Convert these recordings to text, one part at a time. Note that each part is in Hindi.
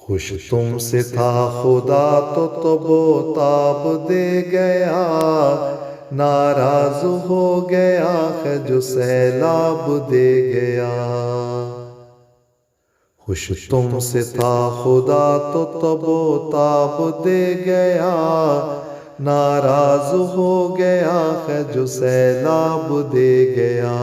खुश तुमसे था खुदा तो तबो-ताब दे गया, नाराज हो गया है जो सैलाब दे गया। खुश तुमसे था खुदा तो तबो-ताब दे गया, नाराज हो गया है जो सैलाब दे गया।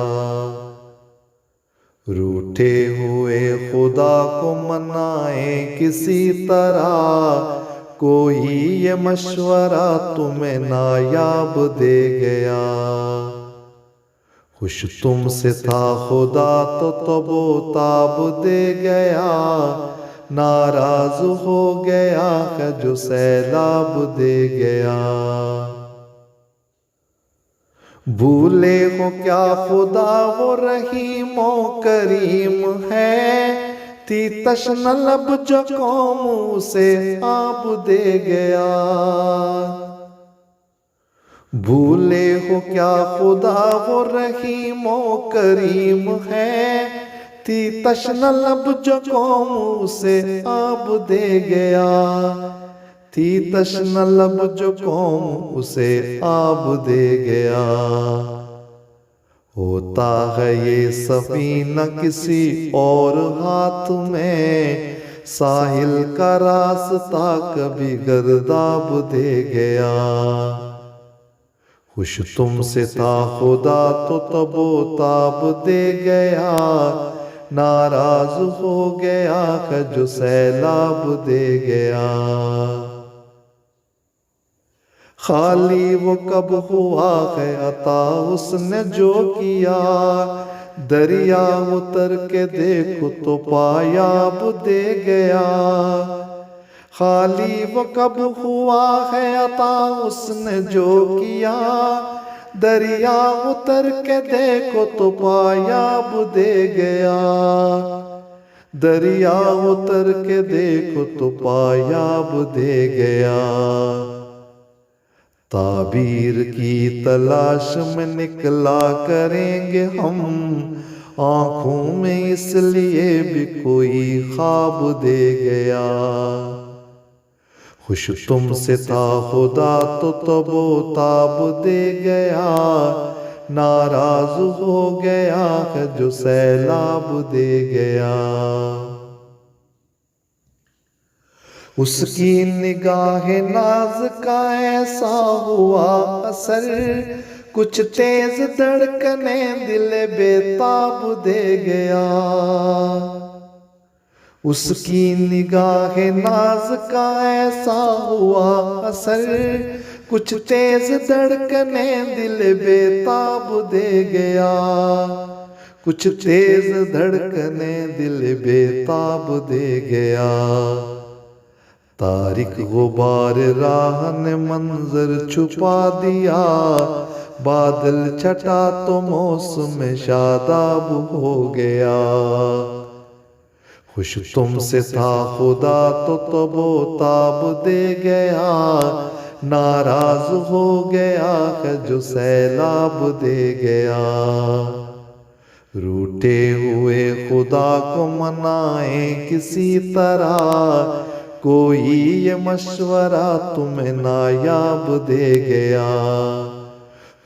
रूठे हुए खुदा को मनाए किसी तरह, कोई ये मशवरा तुम्हें नायाब दे गया। खुश तुमसे था खुदा तो तबो-ताब दे गया, नाराज हो गया है जो सैलाब दे गया। भूले हो क्या खुदा वो रहीमो करीम है, थी तश्न लब जो कौम से आब दे गया। भूले हो क्या खुदा वो रहीमो करीम है, थी तश्न लब जो कौम से आब दे गया। थी तश्न लब जो कौम उसे आब दे गया। होता है ये सफीना किसी और हाथ में, साहिल का रास्ता कभी गर्दाब दे गया। खुश तुमसे था खुदा तो तबो-ताब दे गया, नाराज हो गया है जो सैलाब दे गया। खाली वो कब हुआ है अता उसने जो किया, दरिया उतर के देखो तो पायाब दे गया। खाली वो कब हुआ है अता उसने जो किया, दरिया उतर के देखो तो पायाब दे गया। दरिया उतर के देखो तो पायाब दे गया। ताबीर की तलाश में निकला करेंगे हम, आँखों में इसलिए भी कोई ख्वाब दे गया। खुश तुमसे था खुदा तो तबो-ताब दे गया, नाराज हो गया है जो सैलाब दे गया। उसकी निगाह नाज का ऐसा हुआ असर, कुछ तेज धड़कने दिल बेताब दे गया। उसकी निगाह नाज का ऐसा हुआ असर, कुछ तेज धड़कने दिल बेताब दे गया। कुछ तेज धड़कने दिल बेताब दे गया। तारिक गुबार राह ने मंजर छुपा दिया, बादल छटा तो मौसम शादाब हो गया। खुश तुमसे था खुदा तो तबो-ताब दे गया, नाराज हो गया है जो सैलाब दे गया। रूठे हुए खुदा को मनाए किसी तरह, कोई ये मशवरा तुम्हें नायाब दे गया।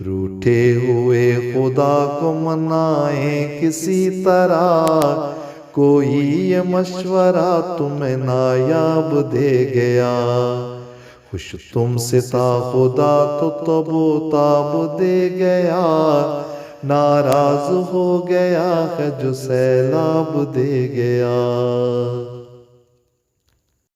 रूठे हुए खुदा को मनाए किसी तरह, कोई ये मशवरा तुम्हें नायाब दे गया। खुश तुमसे था खुदा तो तबो-ताब दे गया, नाराज हो गया है जो सैलाब दे गया।